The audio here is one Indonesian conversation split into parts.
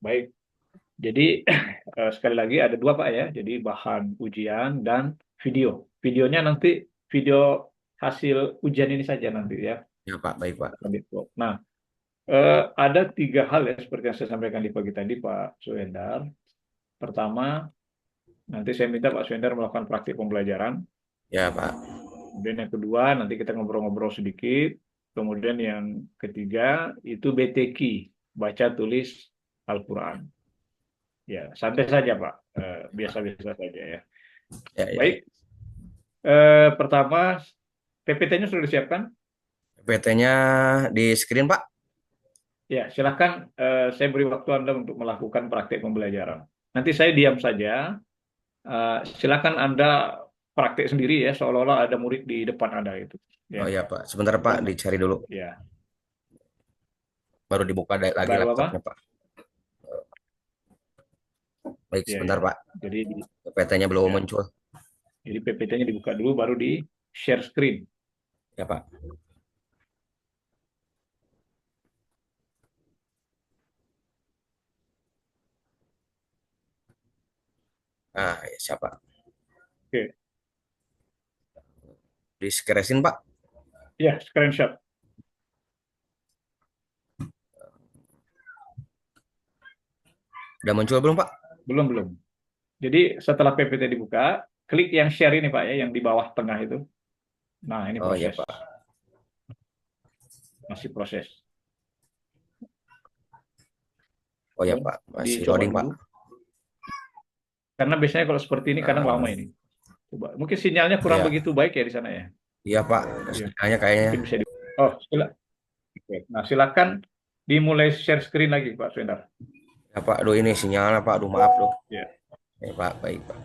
Baik. Jadi sekali lagi ada dua Pak ya. Jadi bahan ujian dan video. Videonya nanti video hasil ujian ini saja nanti ya. Ya Pak, baik Pak. Akan di-upload. Nah, ada tiga hal ya seperti yang saya sampaikan di pagi tadi Pak Suendar. Pertama, nanti saya minta Pak Suendar melakukan praktik pembelajaran. Ya Pak. Kemudian yang kedua, nanti kita ngobrol-ngobrol sedikit. Kemudian yang ketiga, itu BTQ, baca tulis Al-Quran. Ya, santai saja Pak. Biasa-biasa saja ya. Ya, ya, ya. Baik, pertama, PPT-nya sudah disiapkan? PT-nya di screen Pak. Ya, silakan saya beri waktu Anda untuk melakukan praktik pembelajaran. Nanti saya diam saja. Silakan Anda praktik sendiri ya, seolah-olah ada murid di depan Anda itu. Oh Ya, ya Pak, sebentar Pak, dicari dulu. ya. Baru dibuka lagi Baru apa? laptopnya Pak. Baik, Ya, sebentar ya. Pak. Jadi, PT-nya belum ya. muncul. Jadi PPT-nya dibuka dulu, baru di share screen. Ya Pak. Ah, ya, siapa? Oke, Di screen Pak. ya screenshot. Udah muncul belum Pak? Belum, belum. Jadi setelah PPT dibuka, klik yang share ini Pak ya, yang di bawah tengah itu. Nah, ini Oh iya proses. Pak. Masih proses. Oh ya Ya, Pak, masih dicoba loading Pak. dulu. Karena biasanya kalau seperti ini kadang lama Ah, ini. Coba. Mungkin sinyalnya kurang iya, begitu baik ya di sana ya. iya Pak. Iya. Sinyalnya kayaknya. Mungkin bisa di. Oh, Oke. Nah, silakan dimulai share screen lagi Pak Swendar. Ya Pak, aduh ini sinyalnya Pak. Aduh maaf loh. Ya. Ya Pak, baik Pak.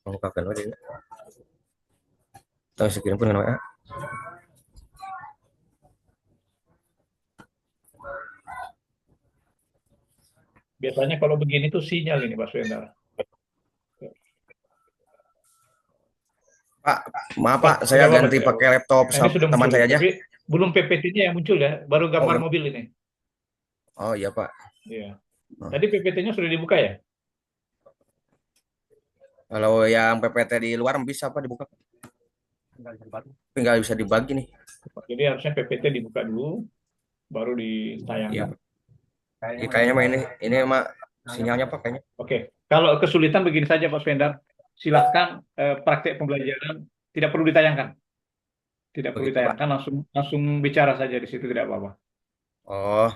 Bukakan lagi. Tahu screen pun namanya. Biasanya kalau begini tuh sinyal ini Pak Swendar. Pak, maaf Oh, Pak, saya tidak apa-apa, ganti tidak pakai apa-apa. laptop Nah, ini sudah teman muncul. saya aja. Tapi belum PPT-nya yang muncul ya, baru Oh, gambar belum. mobil ini. Oh iya Pak. Iya. Oh. Tadi PPT-nya sudah dibuka ya? Kalau yang PPT di luar bisa Pak dibuka. Tapi nggak bisa dibagi nih. Jadi harusnya PPT dibuka dulu, baru Iya ditayangkan. Pak. Ini kayaknya mah ini mah sinyalnya Pak kayaknya. Oke, kalau kesulitan begini saja Pak Svendar, silahkan praktek pembelajaran tidak perlu ditayangkan, tidak perlu Begitu Pak. ditayangkan, langsung langsung bicara saja di situ tidak apa-apa. Oh,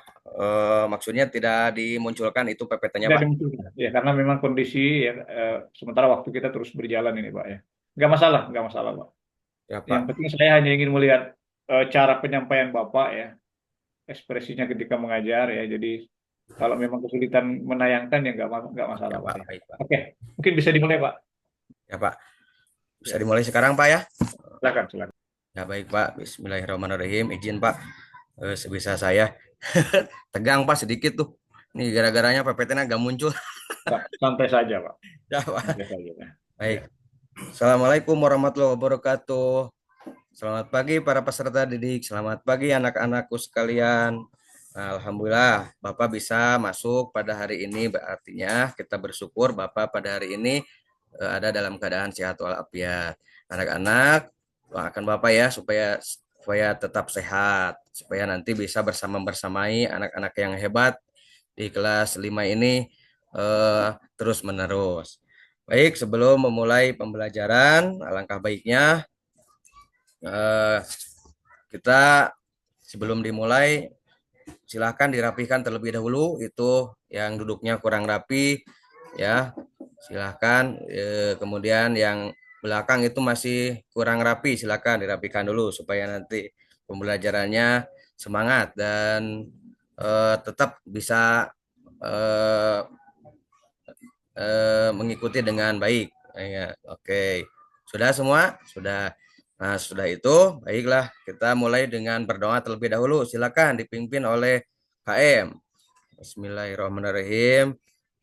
maksudnya tidak dimunculkan itu PPT-nya Tidak Pak. dimunculkan, ya karena memang kondisi ya, sementara waktu kita terus berjalan ini Pak ya, nggak masalah Pak. Ya Yang Pak. penting saya hanya ingin melihat cara penyampaian Bapak ya, ekspresinya ketika mengajar ya. Jadi kalau memang kesulitan menayangkan ya nggak masalah Ya Pak Pak, ya. baik Pak. Oke, mungkin bisa dimulai Pak. Ya Pak. Bisa Ya, dimulai sekarang Pak ya? silakan silakan. Ya baik Pak. Bismillahirrahmanirrahim. Izin Pak. Sebisa saya. Tegang Pak sedikit tuh. Ini gara-garanya PPT-nya nggak muncul. Santai saja Pak, Ya Pak. santai saja. Ya. Baik. Assalamualaikum warahmatullahi wabarakatuh. Selamat pagi para peserta didik. Selamat pagi anak-anakku sekalian. Alhamdulillah Bapak bisa masuk pada hari ini. Artinya kita bersyukur Bapak pada hari ini ada dalam keadaan sehat walafiat. Anak-anak, doakan Bapak ya supaya supaya tetap sehat, supaya nanti bisa bersama-bersamai anak-anak yang hebat di kelas 5 ini terus menerus. Baik, sebelum memulai pembelajaran, alangkah baiknya eh, kita sebelum dimulai silahkan dirapikan terlebih dahulu itu yang duduknya kurang rapi ya silahkan kemudian yang belakang itu masih kurang rapi silahkan dirapikan dulu supaya nanti pembelajarannya semangat dan tetap bisa eh, mengikuti dengan baik ya oke sudah semua sudah. Nah, sudah itu, baiklah kita mulai dengan berdoa terlebih dahulu. Silakan dipimpin oleh KM. Bismillahirrahmanirrahim.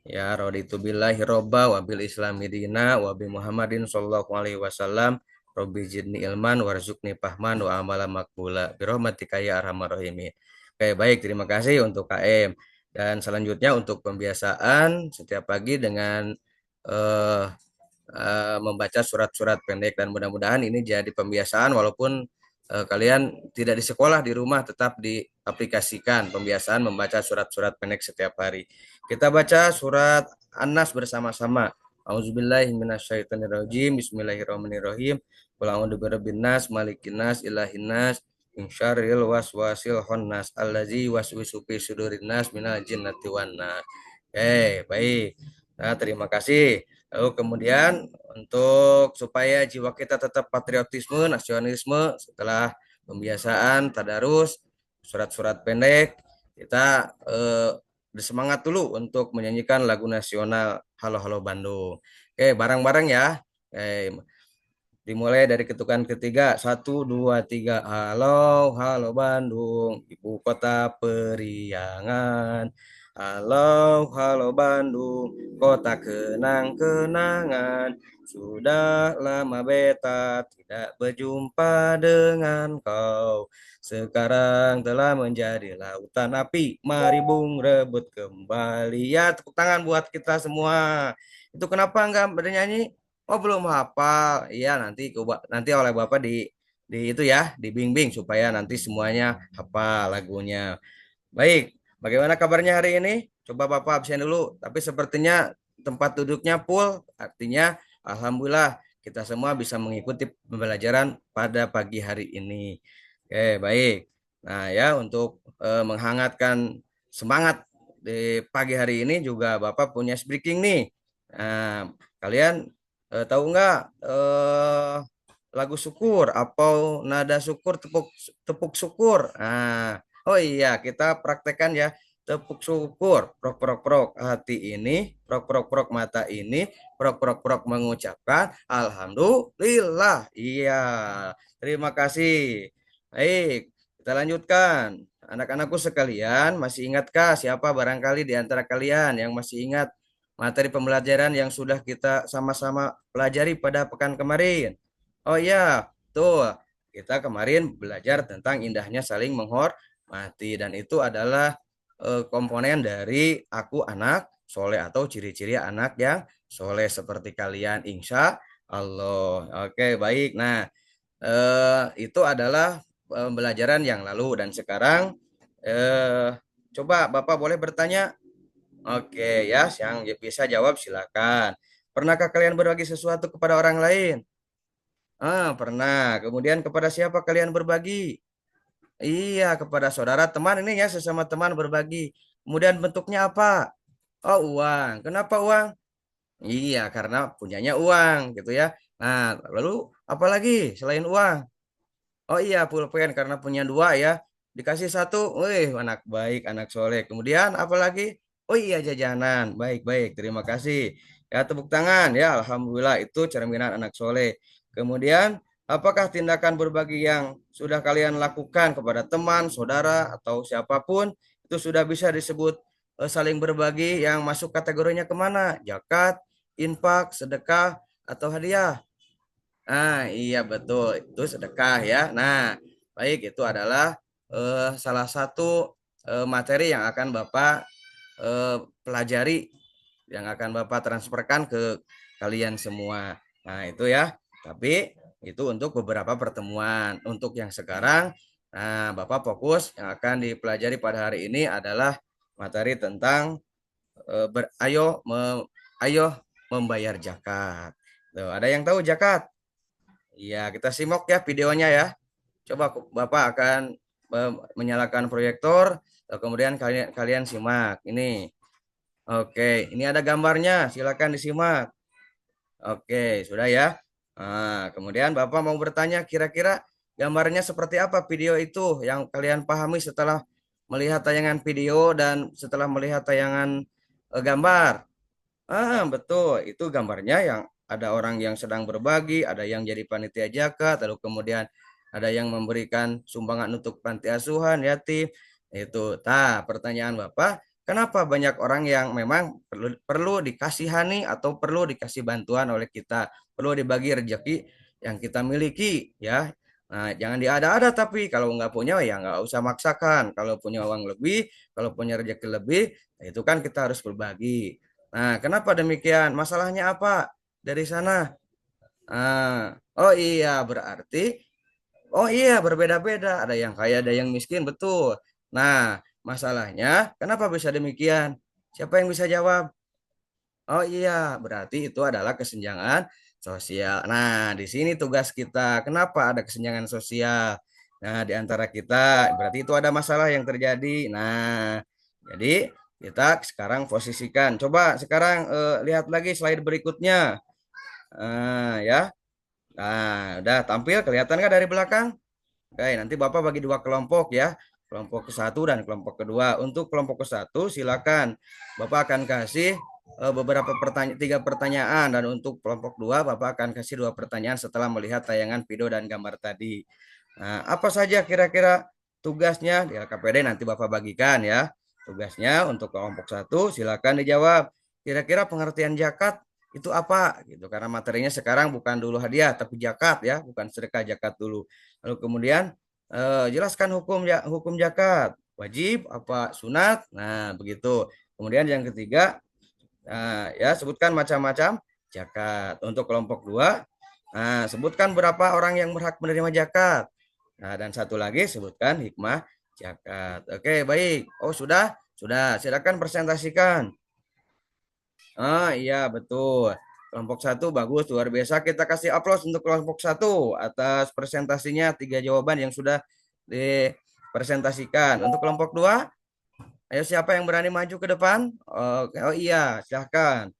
Ya raditu billahi robba wa bil islami dina wa bi Muhammadin sallallahu alaihi wasallam Robbi zidni ilman warzuqni fahman wa amala makbula birahmatika ya arhamar rahimin. Oke, baik, terima kasih untuk KM. Dan selanjutnya untuk pembiasaan setiap pagi dengan eh, membaca surat-surat pendek, dan mudah-mudahan ini jadi pembiasaan walaupun kalian tidak di sekolah, di rumah tetap diaplikasikan pembiasaan membaca surat-surat pendek setiap hari. Kita baca surat An-Nas bersama-sama. Auzubillahiminasyaitonirrajim. Bismillahirrahmanirrahim. Qul a'udzu birabbin nas, malikin nas, ilahin nas, min syarril waswasil khannas, allazi waswisu fi sudurin nas minal jinnati wan nas. Baik. Nah, terima kasih. Lalu kemudian untuk supaya jiwa kita tetap patriotisme, nasionalisme setelah pembiasaan tadarus surat-surat pendek, kita bersemangat dulu untuk menyanyikan lagu nasional Halo Halo Bandung. Bareng-bareng ya. Dimulai dari ketukan ketiga. 1, 2, 3. Halo, halo Bandung, ibu kota periangan. Halo, halo Bandung, kota kenang-kenangan. Sudah lama beta tidak berjumpa dengan kau. Sekarang telah menjadi lautan api. Mari Bung rebut kembali. Ya, tepuk tangan buat kita semua. Itu kenapa enggak bernyanyi? Oh, belum hafal. Iya, nanti oleh Bapak di itu ya, dibimbing supaya nanti semuanya hafal lagunya. Baik, bagaimana kabarnya hari ini? Coba Bapak absen dulu. Tapi sepertinya tempat duduknya full, artinya alhamdulillah kita semua bisa mengikuti pembelajaran pada pagi hari ini. Baik. Nah, ya untuk menghangatkan semangat di pagi hari ini juga Bapak punya speaking nih. Nah, kalian tahu nggak lagu syukur atau nada syukur, tepuk tepuk syukur? Nah, oh iya, kita praktekkan ya. Tepuk syukur, prok prok prok hati ini, prok prok prok mata ini, prok prok prok mengucapkan alhamdulillah. Iya, terima kasih. Baik, kita lanjutkan. Anak-anakku sekalian, masih ingatkah siapa barangkali di antara kalian yang masih ingat materi pembelajaran yang sudah kita sama-sama pelajari pada pekan kemarin? Oh iya, tuh. Kita kemarin belajar tentang indahnya saling menghormati, dan itu adalah komponen dari aku anak soleh atau ciri-ciri anak yang soleh seperti kalian, insya Allah. Oke, baik. Nah, itu adalah pembelajaran yang lalu, dan sekarang coba Bapak boleh bertanya. Oke ya, yang bisa jawab silakan. Pernahkah kalian berbagi sesuatu kepada orang lain? Pernah. Kemudian kepada siapa kalian berbagi? Iya, kepada saudara, teman ini ya, sesama teman berbagi. Kemudian bentuknya apa? Oh, uang. Kenapa uang? Iya, karena punyanya uang gitu ya. Nah, lalu apa lagi selain uang? Oh iya, pulpen karena punya dua ya. Dikasih satu, wih, anak baik, anak soleh. Kemudian apa lagi? Oh iya, jajanan. Baik-baik, terima kasih. Ya, tepuk tangan. Ya, alhamdulillah itu cerminan anak soleh. Kemudian, apakah tindakan berbagi yang sudah kalian lakukan kepada teman, saudara, atau siapapun, itu sudah bisa disebut saling berbagi yang masuk kategorinya kemana? Zakat, infak, sedekah, atau hadiah? Iya betul, itu sedekah ya. Nah, baik, itu adalah salah satu materi yang akan Bapak pelajari, yang akan Bapak transferkan ke kalian semua. Nah, itu ya. Tapi itu untuk beberapa pertemuan. Untuk yang sekarang, nah, Bapak fokus yang akan dipelajari pada hari ini adalah materi tentang ayo membayar zakat. Tuh, ada yang tahu zakat? Iya, kita simak ya videonya ya. Coba Bapak akan menyalakan proyektor, kemudian kalian kalian simak. Ini. Oke, ini ada gambarnya, silakan disimak. Oke, sudah ya. Nah, kemudian Bapak mau bertanya, kira-kira gambarnya seperti apa video itu yang kalian pahami setelah melihat tayangan video dan setelah melihat tayangan gambar? Betul. Itu gambarnya yang ada orang yang sedang berbagi, ada yang jadi panitia zakat, lalu kemudian ada yang memberikan sumbangan untuk panti asuhan, yatim. Itu. Pertanyaan Bapak, kenapa banyak orang yang memang perlu dikasihani atau perlu dikasih bantuan oleh kita, perlu dibagi rezeki yang kita miliki ya. Nah, jangan diada-ada, tapi kalau nggak punya ya nggak usah maksakan. Kalau punya uang lebih, kalau punya rezeki lebih, ya itu kan kita harus berbagi. Nah, kenapa demikian? Masalahnya apa dari sana? Oh iya, berarti oh iya, berbeda-beda. Ada yang kaya, ada yang miskin, betul. Nah, masalahnya kenapa bisa demikian? Siapa yang bisa jawab? Oh iya, berarti itu adalah kesenjangan sosial. Nah, di sini tugas kita. Kenapa ada kesenjangan sosial? Nah, di antara kita, berarti itu ada masalah yang terjadi. Nah, jadi kita sekarang posisikan. Coba sekarang lihat lagi slide berikutnya. Ya. Nah, udah tampil kelihatan nggak dari belakang? Oke, nanti Bapak bagi dua kelompok ya. Kelompok ke satu dan kelompok kedua. Untuk kelompok ke satu silakan. Bapak akan kasih beberapa pertanyaan, tiga pertanyaan, dan untuk kelompok dua Bapak akan kasih dua pertanyaan setelah melihat tayangan video dan gambar tadi. Nah, apa saja kira-kira tugasnya di LKPD nanti Bapak bagikan ya. Tugasnya untuk kelompok satu silakan dijawab. Kira-kira pengertian zakat itu apa gitu, karena materinya sekarang bukan dulu hadiah tapi zakat ya, bukan sedekah, zakat dulu. Lalu kemudian jelaskan hukum zakat, wajib apa sunat. Nah, begitu. Kemudian yang ketiga, ya sebutkan macam-macam zakat. Untuk kelompok dua, sebutkan berapa orang yang berhak menerima zakat. Nah, dan satu lagi sebutkan hikmah zakat. Oke, baik. Oh, sudah? Sudah. Silakan presentasikan. Iya betul. Kelompok satu bagus, luar biasa. Kita kasih aplaus untuk kelompok satu atas presentasinya, tiga jawaban yang sudah dipresentasikan. Untuk kelompok dua, ayo siapa yang berani maju ke depan? Oke, oh iya, silahkan.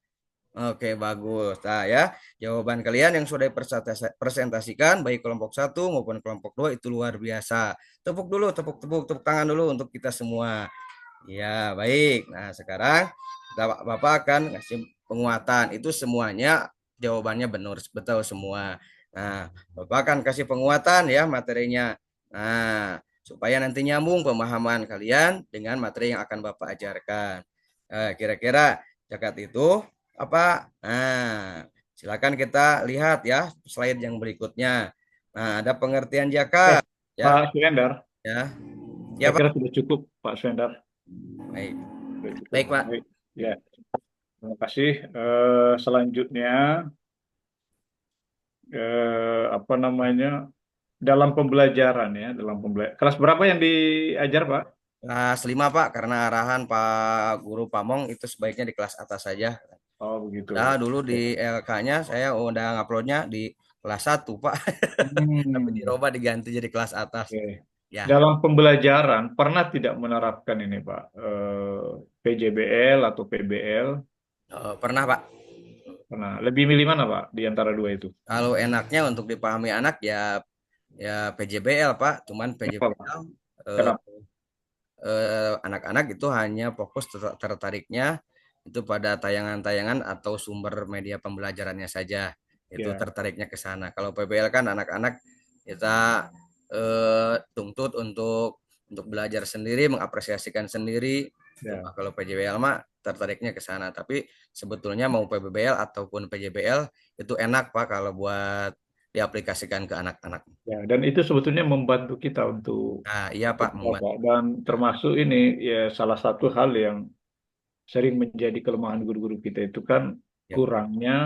Oke, bagus. Nah ya, jawaban kalian yang sudah dipresentasikan, baik kelompok satu maupun kelompok dua, itu luar biasa. Tepuk dulu, tepuk tangan dulu untuk kita semua. Ya, baik. Nah, sekarang Bapak akan ngasih penguatan. Itu semuanya jawabannya benar, betul semua. Nah, Bapak akan kasih penguatan ya materinya. Nah, supaya nanti nyambung pemahaman kalian dengan materi yang akan Bapak ajarkan. Kira-kira zakat itu apa? Nah, silakan kita lihat ya slide yang berikutnya. Nah, ada pengertian Oke, zakat ya, Pak Swendar, ya. Ya, saya Pak. kira sudah cukup, Pak Swendar. Baik. Sudah cukup. Baik, Pak. Baik. Ya, terima kasih. Selanjutnya, apa namanya, dalam pembelajaran ya, kelas berapa yang diajar, Pak? Kelas 5 Pak, karena arahan Pak Guru Pamong itu sebaiknya di kelas atas saja. Oh, begitu. Nah, dulu di Oke. LK-nya saya udah nguploadnya di kelas 1 Pak. Tapi Hmm, dirubah diganti jadi kelas atas. oke. Ya, Dalam pembelajaran, pernah tidak menerapkan ini, Pak? PJBL atau PBL? pernah Pak. Pernah. Lebih milih mana, Pak, di antara dua itu? Kalau enaknya untuk dipahami anak ya ya PJBL Pak. Cuman Kenapa, Pak? PJBL Kenapa? anak-anak itu hanya fokus tertariknya itu pada tayangan-tayangan atau sumber media pembelajarannya saja. Itu Ya, tertariknya ke sana. Kalau PBL kan anak-anak kita tuntut untuk belajar sendiri, mengapresiasikan sendiri. Itu ya. Pak. Kalau PJBL mah tertariknya ke sana. Tapi sebetulnya mau PBBL ataupun PJBL itu enak Pak kalau buat diaplikasikan ke anak-anak. Ya, dan itu sebetulnya membantu kita Nah, iya untuk Pak, apa? membantu. Dan Nah, termasuk ini ya salah satu hal yang sering menjadi kelemahan guru-guru kita itu kan ya, kurangnya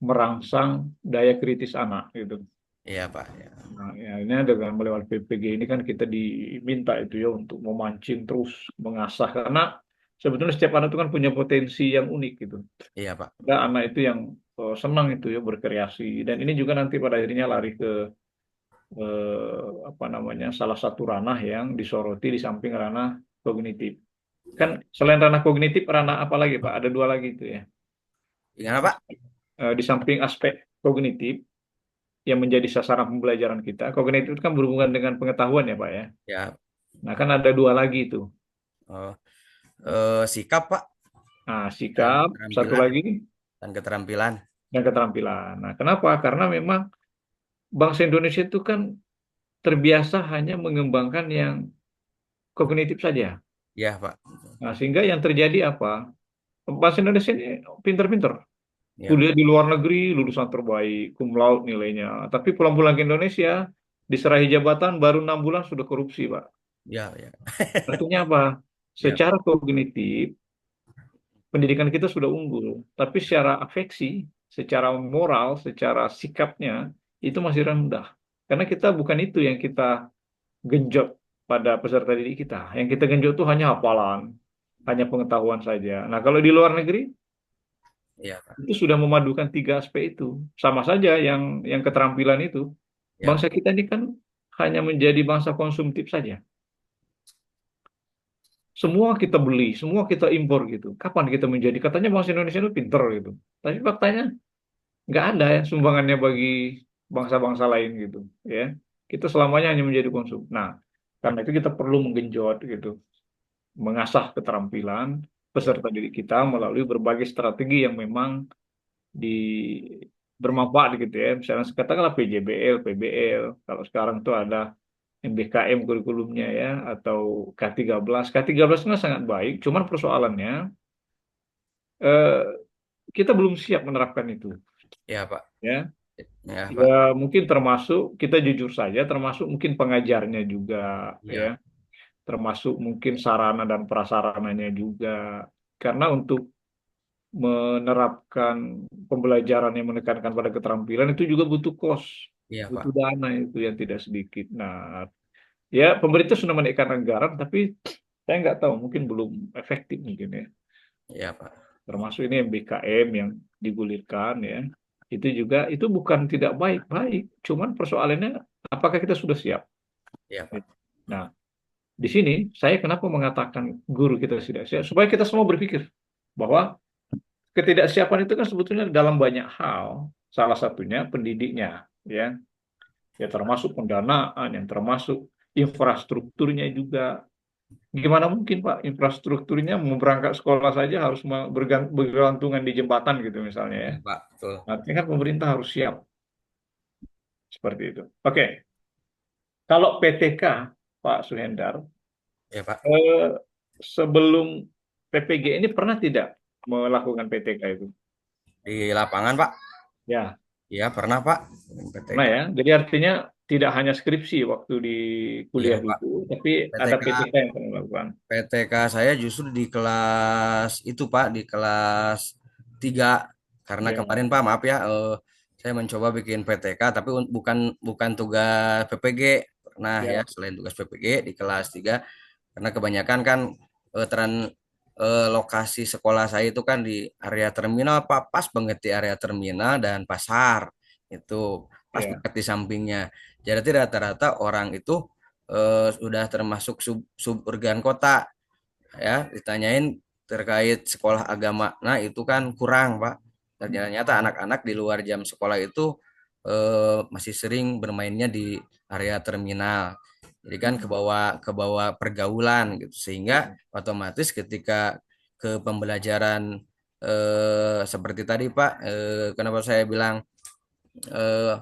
merangsang daya kritis anak gitu. iya Pak. Ya. Nah, ya ini dengan melewati PPG ini kan kita diminta itu ya untuk memancing terus mengasah karena sebetulnya setiap anak itu kan punya potensi yang unik gitu. Iya Pak. Ada anak itu yang senang itu ya berkreasi dan ini juga nanti pada akhirnya lari ke apa namanya salah satu ranah yang disoroti di samping ranah kognitif. Kan Ya. selain ranah kognitif, ranah apa lagi Pak? Ada dua lagi itu ya. Gimana Pak? Di samping aspek kognitif yang menjadi sasaran pembelajaran kita, kognitif itu kan berhubungan dengan pengetahuan ya Pak ya. Ya. Nah kan ada dua lagi itu. Oh, sikap Pak Nah dan sikap, satu keterampilan lagi, dan keterampilan. dan keterampilan. Nah kenapa? Karena memang bangsa Indonesia itu kan terbiasa hanya mengembangkan yang kognitif saja. Ya Pak. Nah sehingga yang terjadi apa? Bahasa Indonesia ini pinter-pinter. Ya Kuliah Pak. di luar negeri, lulusan terbaik, cum laude nilainya. Tapi pulang-pulang ke Indonesia, diserahi jabatan baru 6 bulan sudah korupsi, Pak. Ya, ya. Artinya apa? Ya, Secara kognitif, pendidikan kita sudah unggul. Tapi secara afeksi, secara moral, secara sikapnya, itu masih rendah. Karena kita bukan itu yang kita genjot pada peserta didik kita. Yang kita genjot itu hanya hafalan, hanya pengetahuan saja. Nah, kalau di luar negeri, ya Pak. itu sudah memadukan tiga aspek itu. Sama saja yang keterampilan itu. Ya Bangsa Pak. kita ini kan hanya menjadi bangsa konsumtif saja. Semua kita beli, semua kita impor gitu. Kapan kita menjadi? Katanya bangsa Indonesia itu pinter gitu. Tapi faktanya nggak ada ya sumbangannya bagi bangsa-bangsa lain gitu. Ya, kita selamanya hanya menjadi konsum. Nah, karena itu kita perlu menggenjot gitu, mengasah keterampilan peserta didik kita melalui berbagai strategi yang memang di bermanfaat gitu ya. Misalnya katakanlah PJBL, PBL. Kalau sekarang tuh ada MBKM kurikulumnya ya, atau K13. K13 itu sangat baik, cuman persoalannya eh, kita belum siap menerapkan itu. Ya Pak. Ya, Ya ya Pak. mungkin termasuk kita jujur saja, termasuk mungkin pengajarnya juga, ya, Ya, termasuk mungkin sarana dan prasarananya juga. Karena untuk menerapkan pembelajaran yang menekankan pada keterampilan itu juga butuh kos, ya butuh Pak. dana itu yang tidak sedikit. Nah, ya pemerintah sudah menaikkan anggaran, tapi saya nggak tahu, mungkin belum efektif mungkin ya. Ya Pak. Termasuk ini MBKM yang digulirkan ya. Itu juga itu bukan tidak baik-baik, cuman persoalannya apakah kita sudah siap? Ya Pak. Nah, di sini saya kenapa mengatakan guru kita tidak siap? Supaya kita semua berpikir bahwa ketidaksiapan itu kan sebetulnya dalam banyak hal. Salah satunya pendidiknya, ya, ya termasuk pendanaan, yang termasuk infrastrukturnya juga. Gimana mungkin Pak infrastrukturnya mau berangkat sekolah saja harus bergantungan di jembatan gitu misalnya ya. Ya Pak. Betul. Artinya kan pemerintah harus siap seperti itu. Oke, kalau PTK Pak Suhendar, Ya Pak. eh, sebelum PPG ini pernah tidak melakukan PTK itu? Di lapangan Pak. Ya, Iya pernah Pak. pernah PTK. ya. Jadi artinya tidak hanya skripsi waktu di Iya kuliah Pak. dulu, tapi ada PTK PTK yang pernah melakukan. PTK saya justru di kelas itu Pak, di kelas 3. Karena Ya, kemarin Pak, maaf ya, saya mencoba bikin PTK tapi bukan bukan tugas PPG. Nah ya, ya, selain tugas PPG di kelas 3 karena kebanyakan kan lokasi sekolah saya itu kan di area terminal Pak, pas banget di area terminal dan pasar. Itu pas ya, banget di sampingnya. Jadi rata-rata orang itu sudah termasuk suburban kota ya, ditanyain terkait sekolah agama. Nah, itu kan kurang, Pak. Dan ternyata anak-anak di luar jam sekolah itu masih sering bermainnya di area terminal. Jadi kan ke bawah pergaulan gitu. Sehingga otomatis ketika ke pembelajaran seperti tadi, Pak, kenapa saya bilang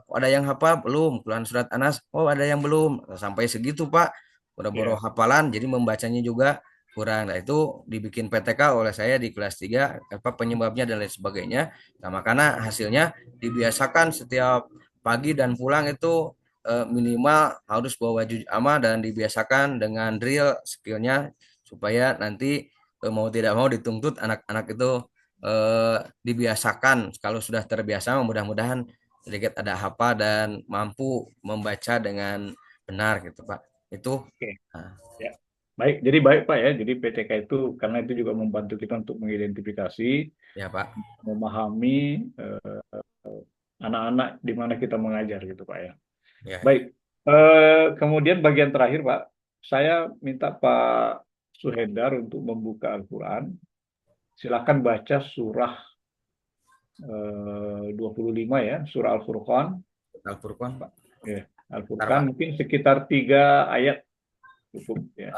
ada yang hafal belum Quran surat Anas, oh ada yang belum sampai segitu Pak, boro-boro ya. hafalan jadi membacanya juga kurang. Nah itu dibikin PTK oleh saya di kelas 3 apa penyebabnya dan lain sebagainya. Nah makanya hasilnya dibiasakan setiap pagi dan pulang itu minimal harus bawa baju amal dan dibiasakan dengan drill skillnya supaya nanti mau tidak mau dituntut anak-anak itu dibiasakan. Kalau sudah terbiasa mudah-mudahan sedikit ada hafal dan mampu membaca dengan benar gitu Pak. Itu Oke, nah, ya. Baik, jadi baik Pak ya. Jadi PTK itu karena itu juga membantu kita untuk mengidentifikasi, ya Pak. memahami eh, anak-anak di mana kita mengajar gitu Pak ya. Ya, Baik, kemudian bagian terakhir Pak, saya minta Pak Suhendar untuk membuka Al-Quran. Silakan baca surah 25 ya, surah Al-Furqan. Al-Furqan Pak. Ya, Bentar Al-Furqan Pak. mungkin sekitar 3 ayat cukup ya.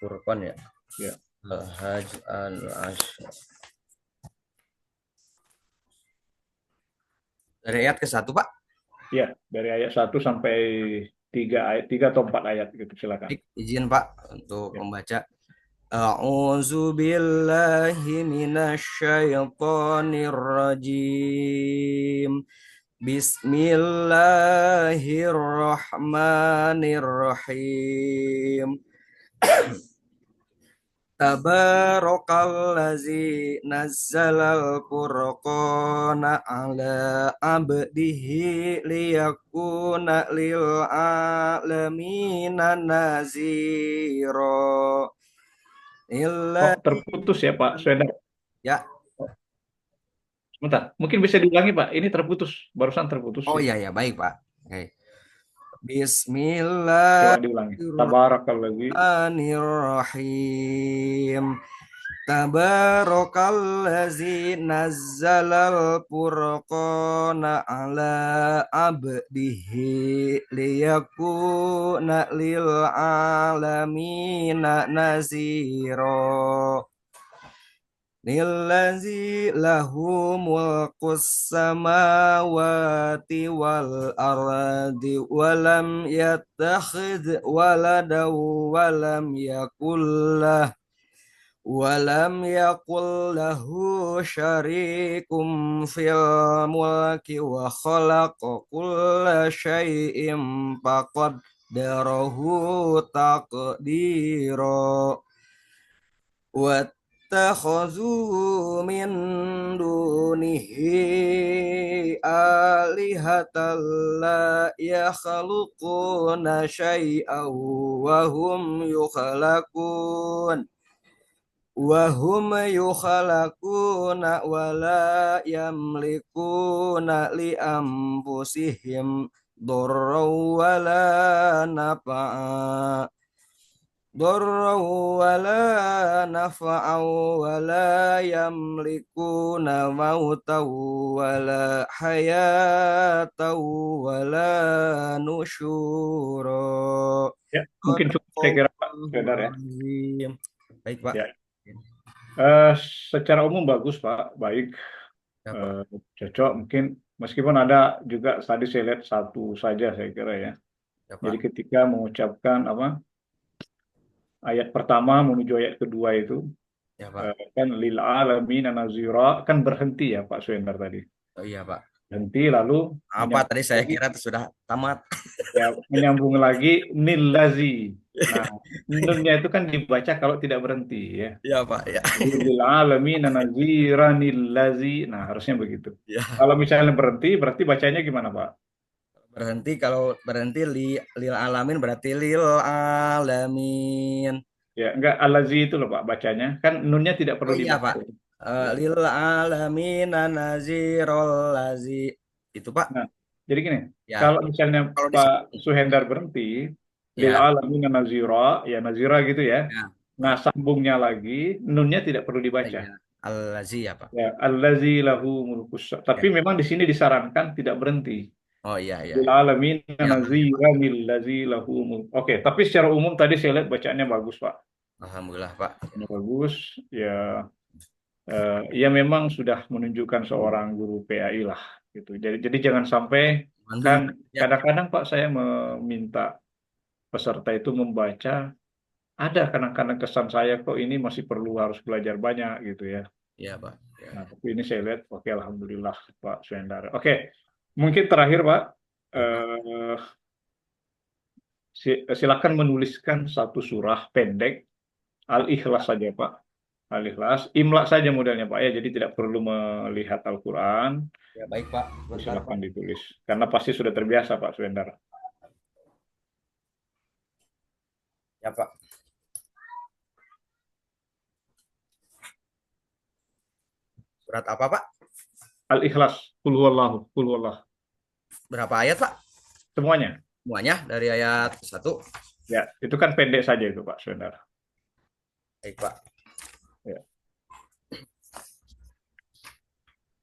Furqan ya. Ya, Haj al dari ayat ke satu Pak. ya dari ayat 1 sampai 3 ayat, 3 atau 4 ayat gitu silakan. Baik, izin Pak untuk Ya, membaca. A'udzu billahi minasy syaithanir rajim. Bismillahirrahmanirrahim. Tabarakallazi nazzalal furqana ala abdihi liyakuna lil alamina nazira. Oh, Illa terputus ya Pak Swendar. ya. Sebentar, mungkin bisa diulangi Pak. Ini terputus, barusan terputus Oh itu. iya ya, baik Pak. Oke. Coba diulangi. Tabarakalladzi. Bismillahirrahmanirrahim. Tabarakallazi nazzalal furqana ala abdihi liyakuna lil alamina nazira. Lillazi lahu mulkus samawati wal ardi walam yattakhidh waladaw walam yakul lahu syarikum fil mulki wa khalaqa kulla syai'im faqaddarahu taqdira. واتخذوا من دونه آلهة لا يخلقون شيئا وهم يخلقون ولا يملكون لأنفسهم ضرا ولا نفعا ولا يملكون موتا ولا حياة ولا نشورا. Ya, mungkin cukup saya kira Pak Swendar ya. Baik Pak. Ya. Eh, Secara umum bagus Pak, baik. Ya, Pak. Eh, Cocok mungkin meskipun ada juga tadi saya lihat satu saja saya kira ya. Ya, Jadi Pak. ketika mengucapkan apa ayat pertama menuju ayat kedua itu Ya, Pak. kan lil alamin nazira kan berhenti ya Pak Swendar tadi. Oh iya Pak. Berhenti lalu Apa menyambung tadi saya lagi, kira sudah tamat. ya menyambung lagi nillazi. Nah, nunnya itu kan dibaca kalau tidak berhenti ya. Ya Pak ya. Jadi lil alamin nazira nillazi. Nah, harusnya begitu. Ya. Kalau misalnya berhenti berarti bacanya gimana Pak? Berhenti kalau berhenti lil alamin berarti lil alamin. Ya, enggak alazi itu loh Pak bacanya. Kan nunnya tidak perlu Oh iya dibaca. Pak. Ya. Lil alamin nazirul lazi. Itu Pak. Nah, jadi gini, Ya. kalau misalnya Kalau di Pak sini. Suhendar berhenti, lil Ya. alamin nazira, ya nazira gitu ya. Ya. Nah, sambungnya lagi, nunnya tidak perlu dibaca. Ya. Al-lazi ya Pak. Ya, allazi lahu mulkus. Ya. Tapi memang di sini disarankan tidak berhenti. Oh iya iya. Lil alamin Ya. nazira nillazi lahu Oke, tapi secara umum tadi saya lihat bacaannya bagus, Pak. Alhamdulillah Pak. Bacaannya bagus, ya, ya memang sudah menunjukkan seorang guru PAI lah, gitu. Jadi jangan sampai kan Mantul. Ya. kadang-kadang Pak saya meminta peserta itu membaca, ada kadang-kadang kesan saya kok ini masih perlu harus belajar banyak gitu ya. Ya Pak. Ya. Nah, tapi ini saya lihat, oke, alhamdulillah Pak Suendar. Oke, mungkin terakhir Pak, Ya Pak. eh, silakan menuliskan satu surah pendek, Al-Ikhlas saja Pak. Al-Ikhlas, imla saja modelnya Pak ya, jadi tidak perlu melihat Al-Quran, Ya baik Pak. Bentar Pak. silakan ditulis. Karena pasti sudah terbiasa Pak Suendar. Ya Pak. Surat apa Pak? Al-Ikhlas, Qul huwallahu, Qul huwallah. Berapa ayat Pak? Semuanya. Semuanya dari ayat 1. Ya, itu kan pendek saja itu Pak Suendar. Baik Pak. Ya.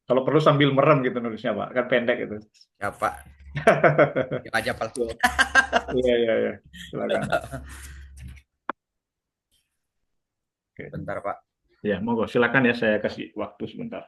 Kalau perlu sambil merem gitu nulisnya Pak, kan pendek itu. Ya Pak. Ya aja Pak. Iya, iya, iya. Silakan. Oke. Bentar Pak. Ya, monggo silakan ya, saya kasih waktu sebentar.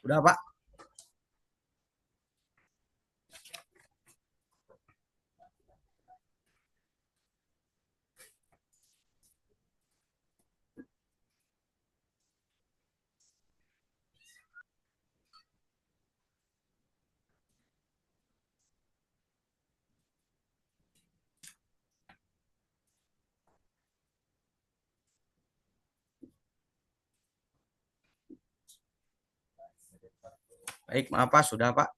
Udah, Pak. Baik, maaf Pak, sudah Pak.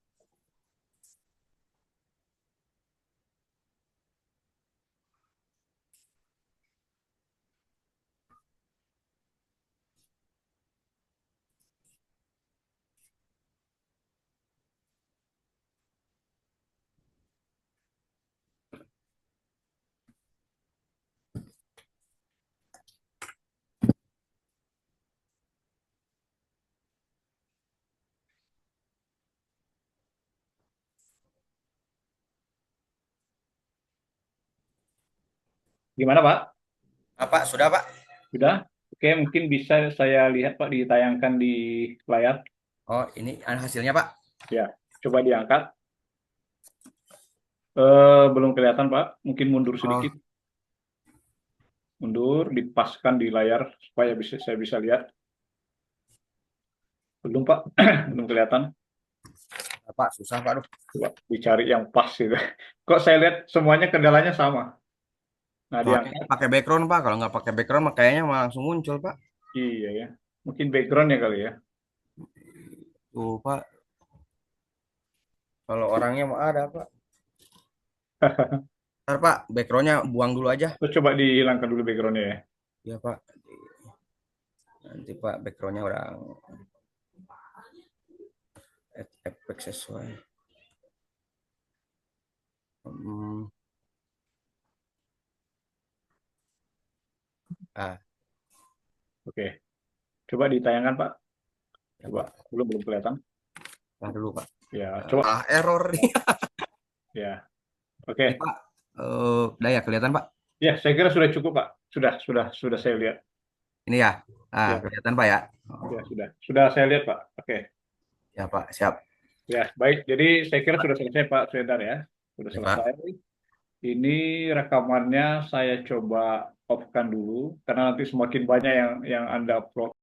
Gimana Pak? Pak, sudah Pak. Sudah? Oke, mungkin bisa saya lihat Pak ditayangkan di layar. Oh, ini hasilnya Pak. Ya, coba diangkat. Belum kelihatan Pak. Mungkin mundur Oh, sedikit. Mundur, dipaskan di layar supaya saya bisa lihat. Belum Pak, belum kelihatan. Pak, susah Pak. Aduh. Coba dicari yang pas gitu. Kok saya lihat semuanya kendalanya sama. Nah, Soalnya diangkat. pakai background Pak. Kalau nggak pakai background, mah kayaknya malah langsung muncul Pak. Iya ya. Mungkin backgroundnya kali ya. Tuh Pak. Kalau orangnya mah ada Pak. Ntar Pak, backgroundnya buang dulu aja. Terus coba dihilangkan dulu backgroundnya ya. Ya Pak. Nanti Pak, backgroundnya orang efek sesuai. Hmm. Ah, Oke. Coba ditayangkan Pak. ya Coba. Pak. Belum kelihatan. Dulu Pak. Ya, coba. Error nih. Ya. Ini Oke. Pak. Udah ya kelihatan Pak. Ya, saya kira sudah cukup Pak. Sudah saya lihat. Ini ya. Ya, Kelihatan Pak ya. ya sudah. Sudah saya lihat Pak. Oke. Ya Pak, siap. Ya, baik. Jadi saya kira sudah selesai Pak Swedan ya. Sudah Ya Pak. selesai. Ini rekamannya saya coba off-kan dulu karena nanti semakin banyak yang Anda upload